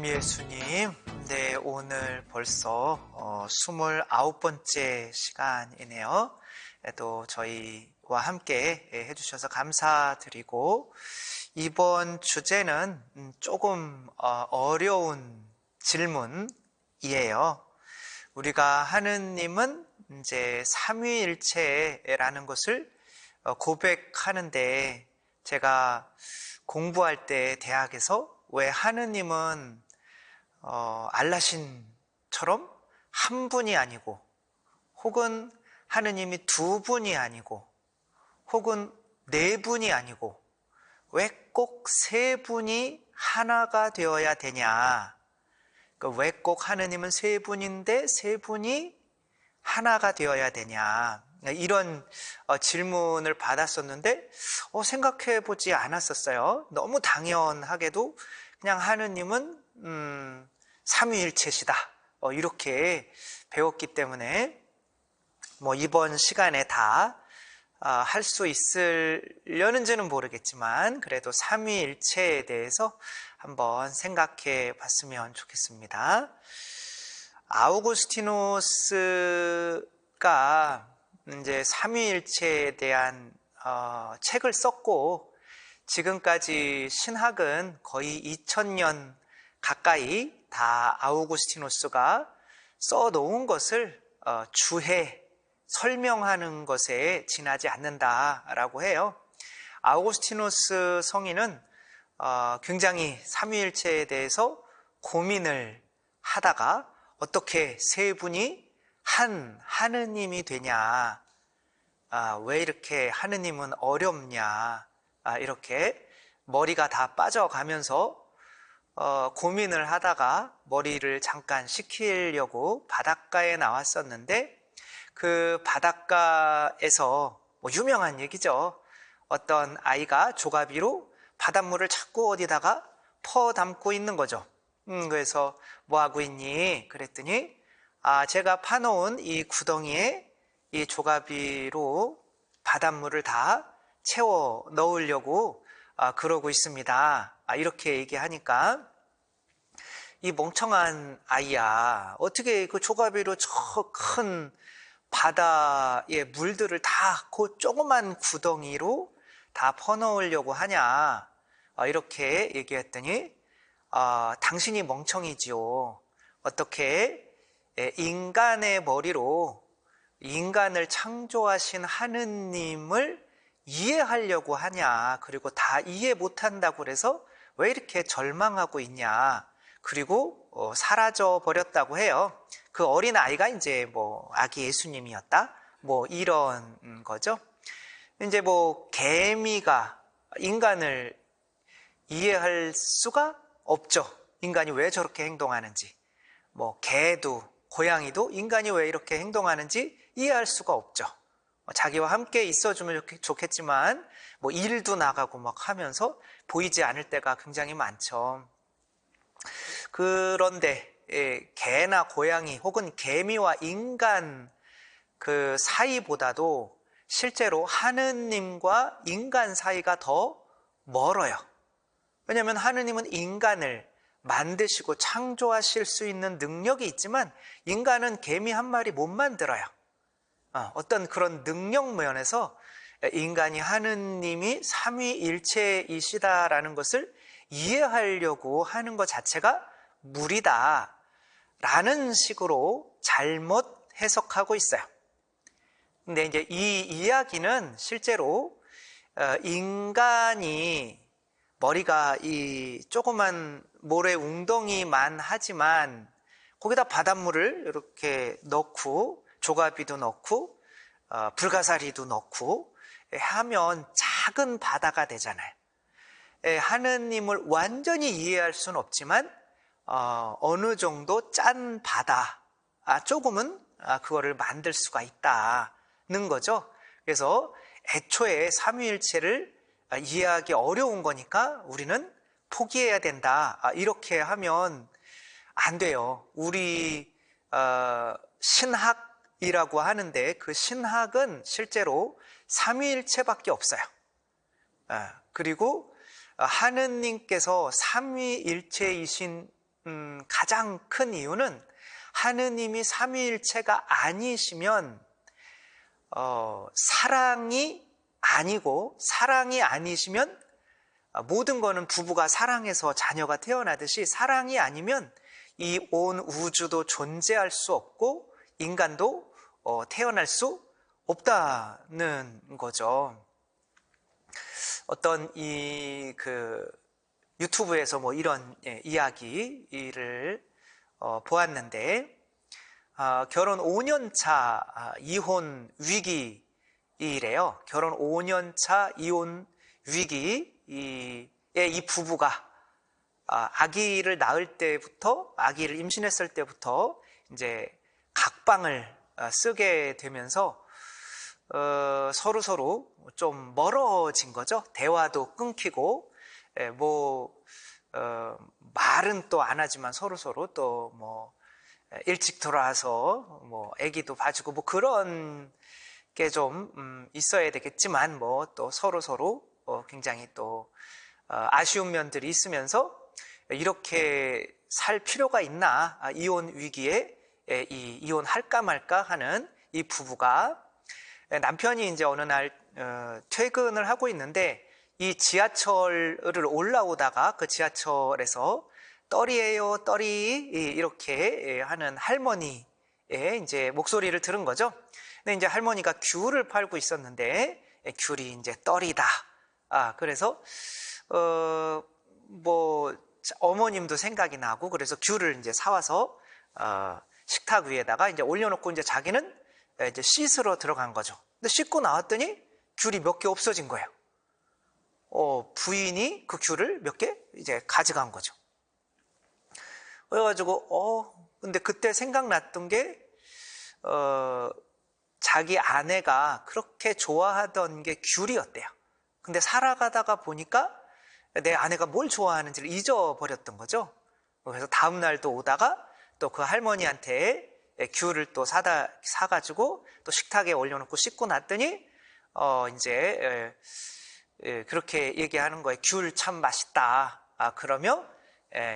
참 예수님, 네, 오늘 벌써 29번째 시간이네요. 또 저희와 함께 해주셔서 감사드리고, 이번 주제는 조금 어려운 질문이에요. 우리가 하느님은 이제 삼위일체라는 것을 고백하는데, 제가 공부할 때 대학에서 왜 하느님은 알라신처럼 한 분이 아니고, 혹은 하느님이 두 분이 아니고, 혹은 네 분이 아니고, 왜 꼭 세 분이 하나가 되어야 되냐? 왜 꼭 하느님은 세 분인데 세 분이 하나가 되어야 되냐? 이런 질문을 받았었는데 생각해 보지 않았었어요. 너무 당연하게도 그냥 하느님은 삼위일체시다 이렇게 배웠기 때문에 이번 시간에 다 할 수 있으려는지는 모르겠지만 그래도 삼위일체에 대해서 한번 생각해 봤으면 좋겠습니다. 아우구스티누스가 이제 삼위일체에 대한 책을 썼고, 지금까지 신학은 거의 2000년 가까이 다 아우구스티누스가 써놓은 것을 주해 설명하는 것에 지나지 않는다라고 해요. 아우구스티누스 성인은 굉장히 삼위일체에 대해서 고민을 하다가 어떻게 세 분이 한 하느님이 되냐, 왜 이렇게 하느님은 어렵냐, 이렇게 머리가 다 빠져가면서 고민을 하다가 머리를 잠깐 식히려고 바닷가에 나왔었는데, 그 바닷가에서 유명한 얘기죠. 어떤 아이가 조가비로 바닷물을 자꾸 어디다가 퍼 담고 있는 거죠. 그래서 뭐 하고 있니? 그랬더니 제가 파놓은 이 구덩이에 이 조가비로 바닷물을 다 채워 넣으려고 그러고 있습니다. 이렇게 얘기하니까 이 멍청한 아이야, 어떻게 그 조가비로 저 큰 바다의 물들을 다 그 조그만 구덩이로 다 퍼넣으려고 하냐, 이렇게 얘기했더니 당신이 멍청이지요. 어떻게 인간의 머리로 인간을 창조하신 하느님을 이해하려고 하냐, 그리고 다 이해 못한다고 그래서 왜 이렇게 절망하고 있냐, 그리고 사라져 버렸다고 해요. 그 어린 아이가 이제 아기 예수님이었다, 이런 거죠. 이제 개미가 인간을 이해할 수가 없죠. 인간이 왜 저렇게 행동하는지, 개도 고양이도 인간이 왜 이렇게 행동하는지 이해할 수가 없죠. 자기와 함께 있어주면 좋겠지만 일도 나가고 막 하면서 보이지 않을 때가 굉장히 많죠. 그런데 개나 고양이 혹은 개미와 인간 그 사이보다도 실제로 하느님과 인간 사이가 더 멀어요. 왜냐하면 하느님은 인간을 만드시고 창조하실 수 있는 능력이 있지만 인간은 개미 한 마리 못 만들어요. 어떤 그런 능력 면에서 인간이 하느님이 삼위일체이시다라는 것을 이해하려고 하는 것 자체가 무리다라는 식으로 잘못 해석하고 있어요. 근데 이제 이 이야기는 실제로 인간이 머리가 이 조그만 모래 웅덩이만 하지만 거기다 바닷물을 이렇게 넣고 조가비도 넣고 불가사리도 넣고 하면 작은 바다가 되잖아요. 하느님을 완전히 이해할 수는 없지만 어느 정도 짠 바다 조금은 그거를 만들 수가 있다는 거죠. 그래서 애초에 삼위일체를 이해하기 어려운 거니까 우리는 포기해야 된다, 이렇게 하면 안 돼요. 우리 신학이라고 하는데 그 신학은 실제로 삼위일체밖에 없어요. 그리고 하느님께서 삼위일체이신 가장 큰 이유는 하느님이 삼위일체가 아니시면 사랑이 아니고, 사랑이 아니시면 모든 거는 부부가 사랑해서 자녀가 태어나듯이 사랑이 아니면 이 온 우주도 존재할 수 없고 인간도 태어날 수 없다는 거죠. 어떤 유튜브에서 뭐 이런 이야기를 보았는데, 결혼 5년 차 이혼 위기이래요. 결혼 5년 차 이혼 위기에 이 부부가 아기를 낳을 때부터, 아기를 임신했을 때부터 이제 각방을 쓰게 되면서 서로 좀 멀어진 거죠. 대화도 끊기고, 말은 또 안 하지만 서로 또 뭐 일찍 돌아와서 뭐 아기도 봐주고 뭐 그런 게 좀 있어야 되겠지만, 뭐 또 서로 굉장히 또 아쉬운 면들이 있으면서 이렇게 살 필요가 있나, 이혼 위기에 이혼할까 말까 하는 이 부부가, 남편이 이제 어느 날 퇴근을 하고 있는데 이 지하철을 올라오다가 그 지하철에서 떨이에요, 떨이, 이렇게 하는 할머니의 이제 목소리를 들은 거죠. 근데 이제 할머니가 귤을 팔고 있었는데 귤이 이제 떨이다. 그래서 뭐 어머님도 생각이 나고, 그래서 귤을 이제 사와서 식탁 위에다가 이제 올려놓고 이제 자기는 이제 씻으러 들어간 거죠. 근데 씻고 나왔더니 귤이 몇 개 없어진 거예요. 부인이 그 귤을 몇 개 이제 가져간 거죠. 그래가지고 근데 그때 생각났던 게 자기 아내가 그렇게 좋아하던 게 귤이었대요. 근데 살아가다가 보니까 내 아내가 뭘 좋아하는지를 잊어버렸던 거죠. 그래서 다음 날도 오다가 또 그 할머니한테 귤을 또 사가지고 또 식탁에 올려놓고 씻고 났더니 이제 그렇게 얘기하는 거예요. 귤 참 맛있다. 그러면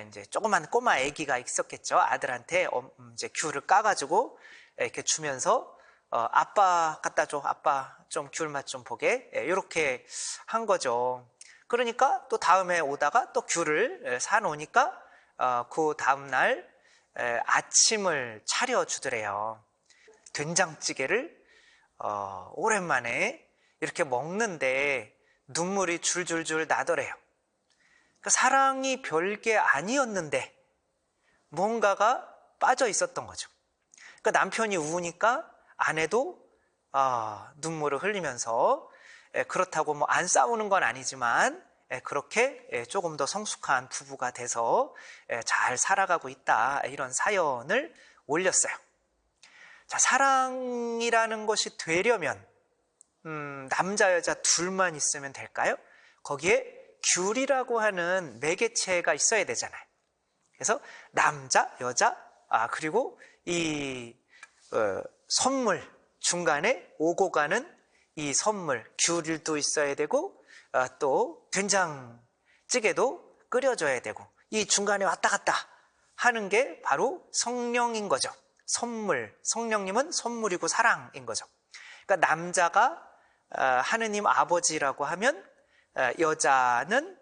이제 조그만 꼬마 아기가 있었겠죠. 아들한테 이제 귤을 까가지고 이렇게 주면서 아빠 갖다 줘. 아빠 좀 귤 맛 좀 보게. 이렇게 한 거죠. 그러니까 또 다음에 오다가 또 귤을 사놓으니까 그 다음날 아침을 차려주더래요. 된장찌개를 오랜만에 이렇게 먹는데 눈물이 줄줄줄 나더래요. 그러니까 사랑이 별게 아니었는데 뭔가가 빠져 있었던 거죠. 그러니까 남편이 우니까 아내도 눈물을 흘리면서, 그렇다고 뭐 안 싸우는 건 아니지만 그렇게 조금 더 성숙한 부부가 돼서 잘 살아가고 있다, 이런 사연을 올렸어요. 자, 사랑이라는 것이 되려면 남자 여자 둘만 있으면 될까요? 거기에 귤이라고 하는 매개체가 있어야 되잖아요. 그래서 남자 여자 그리고 이 선물, 중간에 오고 가는 이 선물, 귤도 있어야 되고 또 된장찌개도 끓여줘야 되고, 이 중간에 왔다 갔다 하는 게 바로 성령인 거죠. 선물, 성령님은 선물이고 사랑인 거죠. 그러니까 남자가 하느님 아버지라고 하면 여자는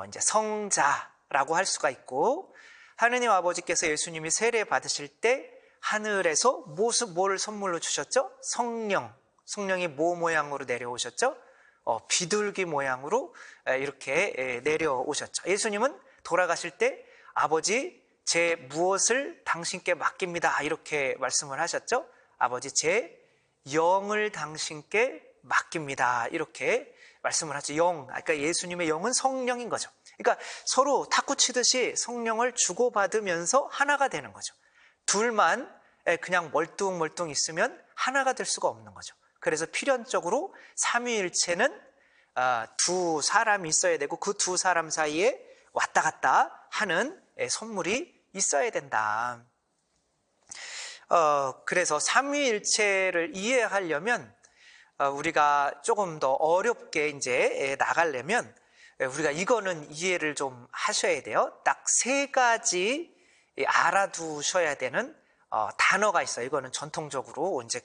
이제 성자라고 할 수가 있고, 하느님 아버지께서 예수님이 세례 받으실 때 하늘에서 뭘 선물로 주셨죠? 성령이 뭐 모양으로 내려오셨죠? 비둘기 모양으로 이렇게 내려오셨죠. 예수님은 돌아가실 때 아버지 제 무엇을 당신께 맡깁니다, 이렇게 말씀을 하셨죠. 아버지 제 영을 당신께 맡깁니다, 이렇게 말씀을 하죠. 그러니까 예수님의 영은 성령인 거죠. 그러니까 서로 탁구 치듯이 성령을 주고받으면서 하나가 되는 거죠. 둘만 그냥 멀뚱멀뚱 있으면 하나가 될 수가 없는 거죠. 그래서 필연적으로 삼위일체는 두 사람이 있어야 되고, 그 두 사람 사이에 왔다 갔다 하는 선물이 있어야 된다. 그래서 삼위일체를 이해하려면 우리가 조금 더 어렵게 이제 나가려면 우리가 이거는 이해를 좀 하셔야 돼요. 딱 세 가지 알아두셔야 되는 단어가 있어요. 이거는 전통적으로 이제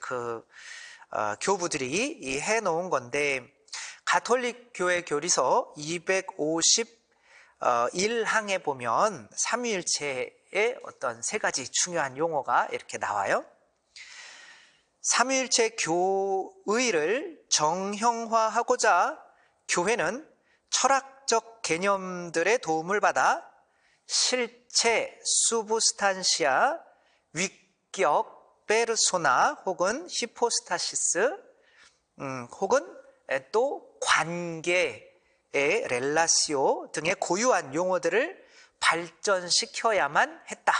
교부들이 해놓은 건데, 가톨릭 교회 교리서 251항에 보면 삼위일체의 어떤 세 가지 중요한 용어가 이렇게 나와요. 삼위일체 교의를 정형화하고자 교회는 철학적 개념들의 도움을 받아 실체, 수브스탄시아, 위격, 페르소나 혹은 히포스타시스, 혹은 또 관계의 렐라시오 등의 고유한 용어들을 발전시켜야만 했다.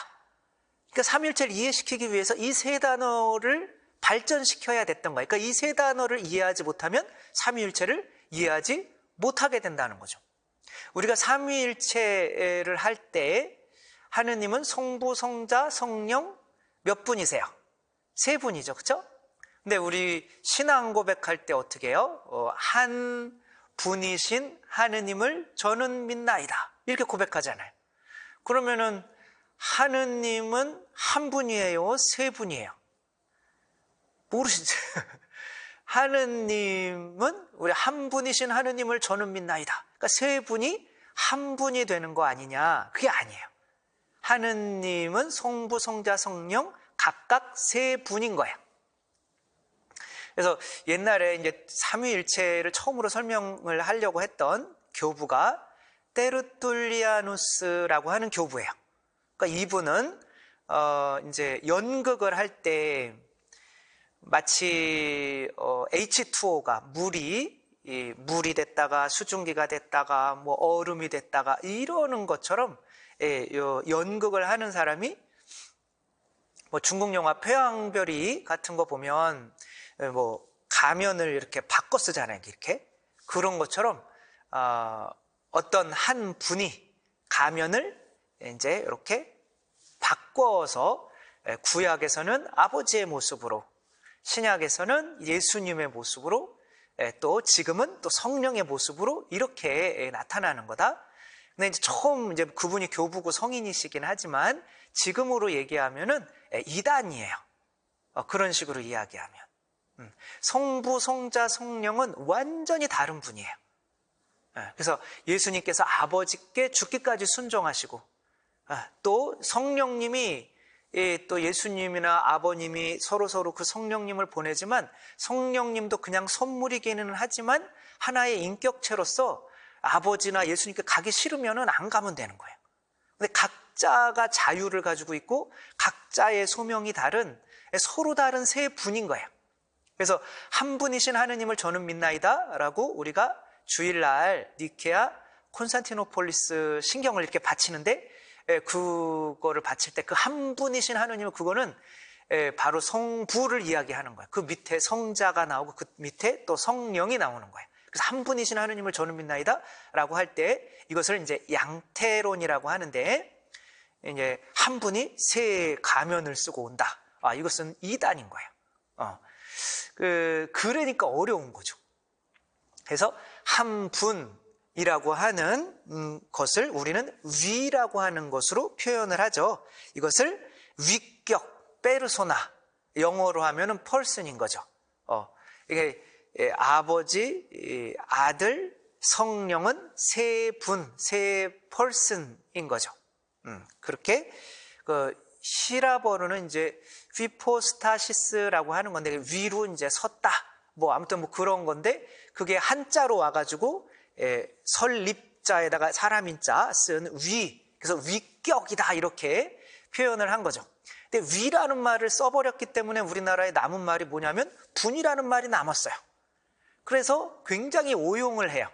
그러니까 삼위일체를 이해시키기 위해서 이 세 단어를 발전시켜야 됐던 거예요. 그러니까 이 세 단어를 이해하지 못하면 삼위일체를 이해하지 못하게 된다는 거죠. 우리가 삼위일체를 할 때 하느님은 성부, 성자, 성령 몇 분이세요? 세 분이죠. 그렇죠? 근데 우리 신앙 고백할 때 어떻게 해요? 한 분이신 하느님을 저는 믿나이다. 이렇게 고백하잖아요. 그러면은 하느님은 한 분이에요? 세 분이에요? 모르시죠? 하느님은 우리 한 분이신 하느님을 저는 믿나이다. 그러니까 세 분이 한 분이 되는 거 아니냐? 그게 아니에요. 하느님은 성부, 성자, 성령 각각 세 분인 거예요. 그래서 옛날에 이제 삼위일체를 처음으로 설명을 하려고 했던 교부가 테르툴리아누스라고 하는 교부예요. 그러니까 이분은 이제 연극을 할 때 마치 H2O가 물이 됐다가 수증기가 됐다가 뭐 얼음이 됐다가 이러는 것처럼 연극을 하는 사람이 뭐 중국 영화 폐왕별이 같은 거 보면 뭐 가면을 이렇게 바꿔 쓰잖아요. 이렇게 그런 것처럼 어떤 한 분이 가면을 이제 이렇게 바꿔서 구약에서는 아버지의 모습으로, 신약에서는 예수님의 모습으로, 또 지금은 또 성령의 모습으로 이렇게 나타나는 거다. 근데 이제 처음 이제 그분이 교부고 성인이시긴 하지만 지금으로 얘기하면은 이단이에요. 그런 식으로 이야기하면. 성부, 성자, 성령은 완전히 다른 분이에요. 그래서 예수님께서 아버지께 죽기까지 순종하시고, 또 성령님이 또 예수님이나 아버님이 서로 그 성령님을 보내지만 성령님도 그냥 선물이기는 하지만 하나의 인격체로서 아버지나 예수님께 가기 싫으면 안 가면 되는 거예요. 근데 각자가 자유를 가지고 있고 각자의 소명이 다른, 서로 다른 세 분인 거예요. 그래서 한 분이신 하느님을 저는 믿나이다 라고 우리가 주일날 니케아 콘스탄티노폴리스 신경을 이렇게 바치는데, 그거를 바칠 때 그 한 분이신 하느님은 그거는 바로 성부를 이야기하는 거예요. 그 밑에 성자가 나오고 그 밑에 또 성령이 나오는 거예요. 그래서 한 분이신 하느님을 저는 믿나이다 라고 할 때 이것을 이제 양태론이라고 하는데, 이제 한 분이 세 가면을 쓰고 온다. 이것은 이단인 거예요. 그러니까 어려운 거죠. 그래서 한 분이라고 하는 것을 우리는 위라고 하는 것으로 표현을 하죠. 이것을 위격, 페르소나, 영어로 하면은 펄슨인 거죠. 이게 아버지, 아들, 성령은 세 분, 세 펄슨인 거죠. 그렇게 히라버로는 이제 휘포스타시스라고 하는 건데 위로 이제 섰다. 뭐 아무튼 뭐 그런 건데 그게 한자로 와가지고 설립자에다가 사람인자 쓴 위. 그래서 위격이다 이렇게 표현을 한 거죠. 근데 위라는 말을 써버렸기 때문에 우리나라에 남은 말이 뭐냐면 분이라는 말이 남았어요. 그래서 굉장히 오용을 해요.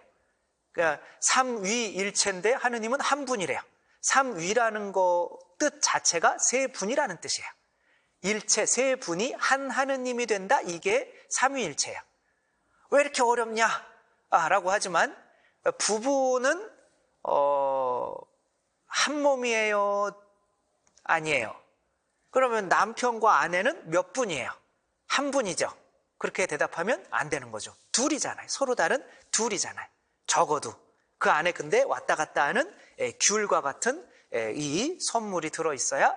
그러니까 삼위일체인데 하느님은 한 분이래요. 삼위라는 거 뜻 자체가 세 분이라는 뜻이에요. 일체, 세 분이 한 하느님이 된다. 이게 삼위일체예요. 왜 이렇게 어렵냐? 라고 하지만 부부는 한 몸이에요? 아니에요? 그러면 남편과 아내는 몇 분이에요? 한 분이죠. 그렇게 대답하면 안 되는 거죠. 둘이잖아요. 서로 다른 둘이잖아요. 적어도. 그 안에 근데 왔다 갔다 하는 귤과 같은 이 선물이 들어있어야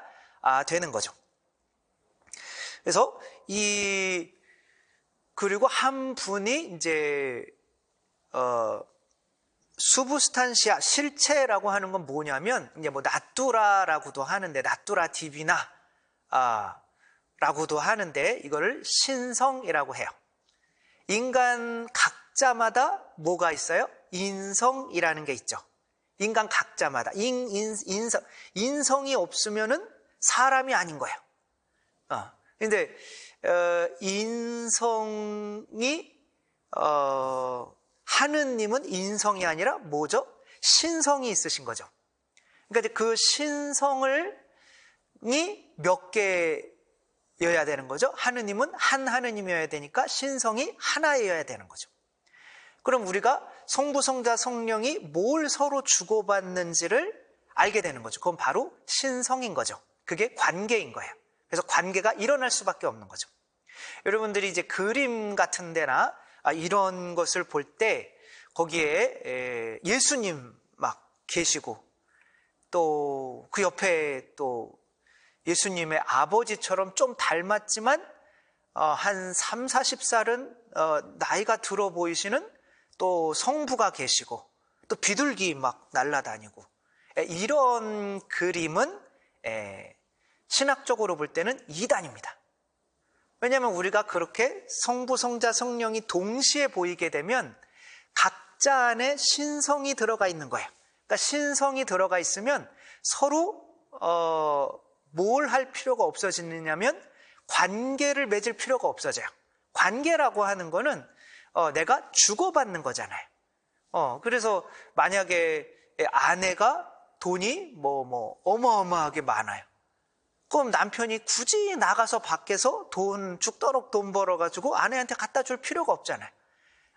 되는 거죠. 그래서 그리고 한 분이 이제 수부스탄시아 실체라고 하는 건 뭐냐면 이제 뭐 나뚜라라고도 하는데 나뚜라 디비나 라고도 하는데 이거를 신성이라고 해요. 인간 각자마다 뭐가 있어요? 인성이라는 게 있죠. 인간 각자마다 인성이 없으면은 사람이 아닌 거예요. 근데 인성이 하느님은 인성이 아니라 뭐죠? 신성이 있으신 거죠. 그러니까 그 신성이 몇 개여야 되는 거죠? 하느님은 한 하느님이어야 되니까 신성이 하나여야 되는 거죠. 그럼 우리가 성부, 성자, 성령이 뭘 서로 주고받는지를 알게 되는 거죠. 그건 바로 신성인 거죠. 그게 관계인 거예요. 그래서 관계가 일어날 수밖에 없는 거죠. 여러분들이 이제 그림 같은 데나 이런 것을 볼 때 거기에 예수님 막 계시고 또 그 옆에 또 예수님의 아버지처럼 좀 닮았지만 한 3, 40살은 나이가 들어 보이시는 또 성부가 계시고 또 비둘기 막 날아다니고 이런 그림은 신학적으로 볼 때는 이단입니다. 왜냐하면 우리가 그렇게 성부, 성자, 성령이 동시에 보이게 되면 각자 안에 신성이 들어가 있는 거예요. 그러니까 신성이 들어가 있으면 서로 뭘 할 필요가 없어지느냐면 관계를 맺을 필요가 없어져요. 관계라고 하는 거는 내가 주고받는 거잖아요. 그래서 만약에 아내가 돈이 어마어마하게 많아요. 그럼 남편이 굳이 나가서 밖에서 죽도록 돈 벌어가지고 아내한테 갖다 줄 필요가 없잖아요.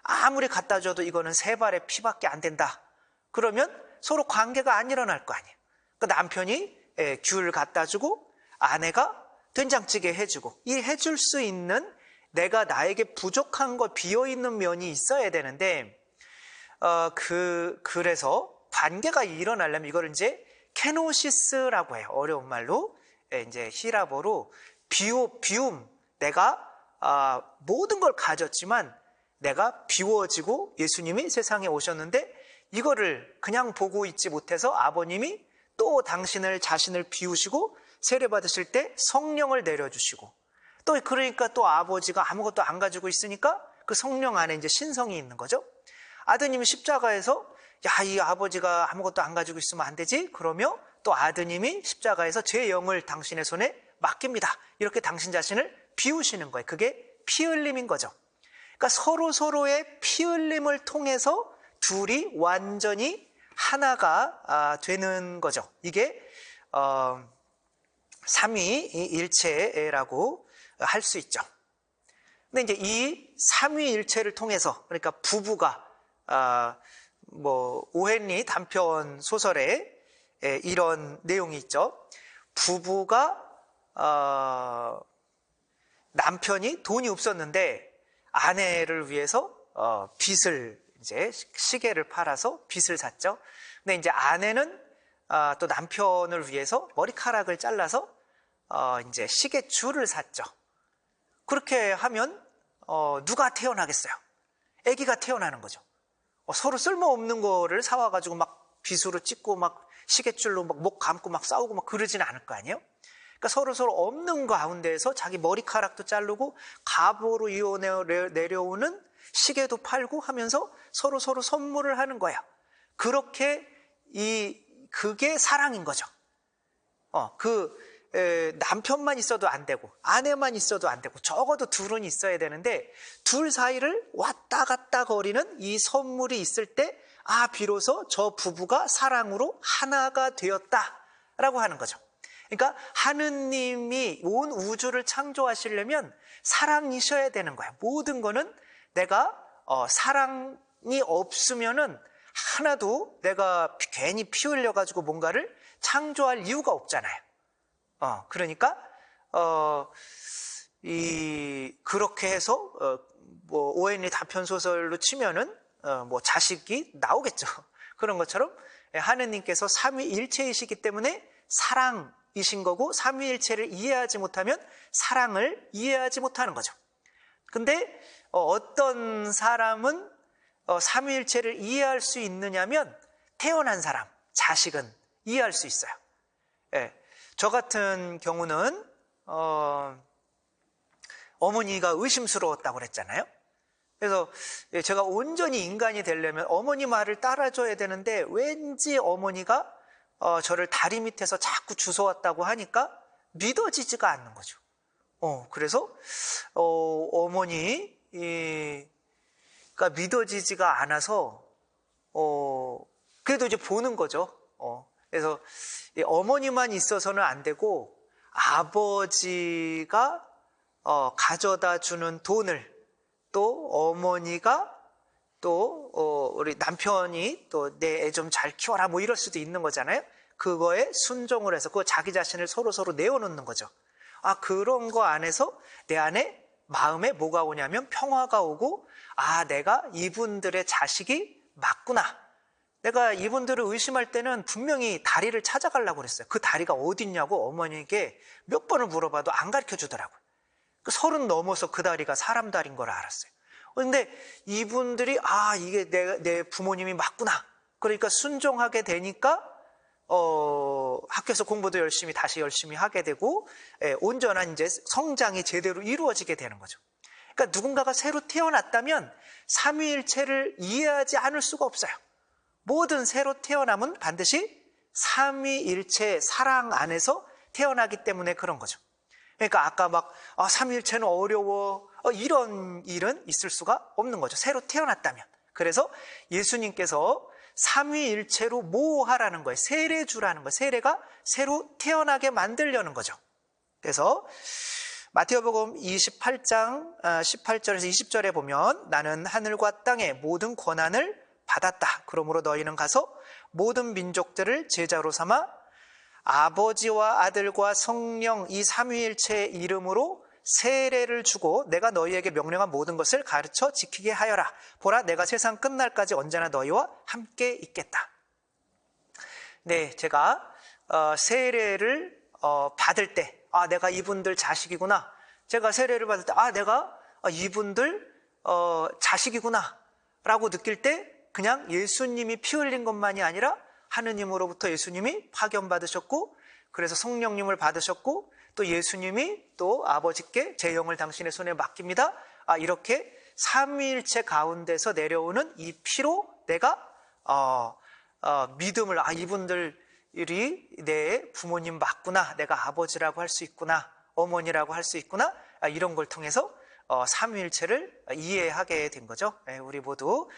아무리 갖다 줘도 이거는 세 발의 피밖에 안 된다. 그러면 서로 관계가 안 일어날 거 아니에요. 그러니까 남편이 귤 갖다 주고 아내가 된장찌개 해주고 이 해줄 수 있는 내가 나에게 부족한 거 비어있는 면이 있어야 되는데 그래서 관계가 일어나려면 이걸 이제 케노시스라고 해요. 어려운 말로 이제 히라보로 비움 내가 모든 걸 가졌지만 내가 비워지고 예수님이 세상에 오셨는데 이거를 그냥 보고 있지 못해서 아버님이 또 자신을 비우시고 세례 받으실 때 성령을 내려주시고 또 그러니까 또 아버지가 아무것도 안 가지고 있으니까 그 성령 안에 이제 신성이 있는 거죠. 아드님이 십자가에서 이 아버지가 아무것도 안 가지고 있으면 안 되지 그러며 또 아드님이 십자가에서 제 영을 당신의 손에 맡깁니다. 이렇게 당신 자신을 비우시는 거예요. 그게 피 흘림인 거죠. 그러니까 서로의 피 흘림을 통해서 둘이 완전히 하나가 되는 거죠. 이게 삼위일체라고 할 수 있죠. 근데 이제 이 삼위일체를 통해서 그러니까 부부가 오헨리 단편 소설에 이런 내용이 있죠. 부부가 남편이 돈이 없었는데 아내를 위해서 빚을 이제 시계를 팔아서 빚을 샀죠. 근데 이제 아내는 또 남편을 위해서 머리카락을 잘라서 이제 시계줄을 샀죠. 그렇게 하면 누가 태어나겠어요? 아기가 태어나는 거죠. 서로 쓸모없는 거를 사와가지고 막 빗으로 찍고 막 시계줄로 막 목 감고 막 싸우고 막 그러지는 않을 거 아니에요? 그러니까 서로 없는 가운데에서 자기 머리카락도 자르고 갑오로 이어 내려오는 시계도 팔고 하면서 서로 선물을 하는 거야. 그렇게 그게 사랑인 거죠. 남편만 있어도 안 되고 아내만 있어도 안 되고 적어도 둘은 있어야 되는데 둘 사이를 왔다 갔다 거리는 이 선물이 있을 때 비로소 저 부부가 사랑으로 하나가 되었다라고 하는 거죠. 그러니까 하느님이 온 우주를 창조하시려면 사랑이셔야 되는 거야. 모든 거는 내가 사랑이 없으면은 하나도 내가 괜히 피 흘려가지고 뭔가를 창조할 이유가 없잖아요. 그러니까 그렇게 해서 오헨리 단편 소설로 치면은 자식이 나오겠죠. 그런 것처럼 하느님께서 삼위일체이시기 때문에 사랑이신 거고, 삼위일체를 이해하지 못하면 사랑을 이해하지 못하는 거죠. 근데 어떤 사람은 삼위일체를 이해할 수 있느냐면 태어난 사람, 자식은 이해할 수 있어요. 예, 저 같은 경우는 어머니가 의심스러웠다고 그랬잖아요. 그래서 제가 온전히 인간이 되려면 어머니 말을 따라줘야 되는데 왠지 어머니가 저를 다리 밑에서 자꾸 주워왔다고 하니까 믿어지지가 않는 거죠. 그래서 어머니가 믿어지지가 않아서 그래도 이제 보는 거죠. 그래서 어머니만 있어서는 안 되고 아버지가 가져다 주는 돈을 또 어머니가 또 우리 남편이 또 내 애 좀 잘 키워라 뭐 이럴 수도 있는 거잖아요. 그거에 순종을 해서 그 자기 자신을 서로 내어놓는 거죠. 그런 거 안에서 내 안에 마음에 뭐가 오냐면 평화가 오고, 내가 이분들의 자식이 맞구나. 내가 이분들을 의심할 때는 분명히 다리를 찾아가려고 그랬어요. 그 다리가 어딨냐고 어머니에게 몇 번을 물어봐도 안 가르쳐 주더라고요. 30 넘어서 그 다리가 사람 다리인 걸 알았어요. 그런데 이분들이 이게 내 부모님이 맞구나. 그러니까 순종하게 되니까 학교에서 공부도 다시 열심히 하게 되고, 온전한 이제 성장이 제대로 이루어지게 되는 거죠. 그러니까 누군가가 새로 태어났다면 삼위일체를 이해하지 않을 수가 없어요. 모든 새로 태어남은 반드시 삼위일체 사랑 안에서 태어나기 때문에 그런 거죠. 그러니까 아까 삼위일체는 어려워, 이런 일은 있을 수가 없는 거죠. 새로 태어났다면. 그래서 예수님께서 삼위일체로 뭐 하라는 거예요? 세례 주라는 거예요. 세례가 새로 태어나게 만들려는 거죠. 그래서 마태복음 28장 18절에서 20절에 보면, 나는 하늘과 땅의 모든 권한을 받았다. 그러므로 너희는 가서 모든 민족들을 제자로 삼아 아버지와 아들과 성령 이 삼위일체의 이름으로 세례를 주고 내가 너희에게 명령한 모든 것을 가르쳐 지키게 하여라. 보라, 내가 세상 끝날까지 언제나 너희와 함께 있겠다. 네, 제가 세례를 받을 때 내가 이분들 자식이구나. 제가 세례를 받을 때 내가 이분들 자식이구나 라고 느낄 때 그냥 예수님이 피 흘린 것만이 아니라 하느님으로부터 예수님이 파견받으셨고, 그래서 성령님을 받으셨고, 또 예수님이 또 아버지께 제 영을 당신의 손에 맡깁니다. 이렇게 삼위일체 가운데서 내려오는 이 피로 내가 믿음을, 이분들이 내 부모님 맞구나, 내가 아버지라고 할 수 있구나, 어머니라고 할 수 있구나, 이런 걸 통해서 삼위일체를 이해하게 된 거죠. 우리 모두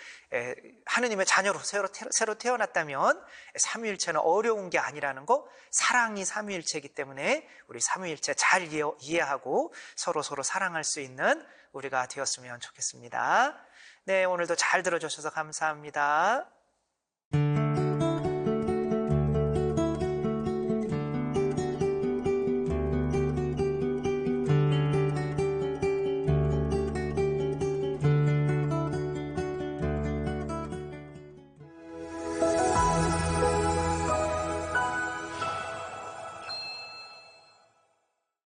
하느님의 자녀로 새로 태어났다면 삼위일체는 어려운 게 아니라는 거, 사랑이 삼위일체이기 때문에 우리 삼위일체 잘 이해하고 서로 사랑할 수 있는 우리가 되었으면 좋겠습니다. 네, 오늘도 잘 들어주셔서 감사합니다.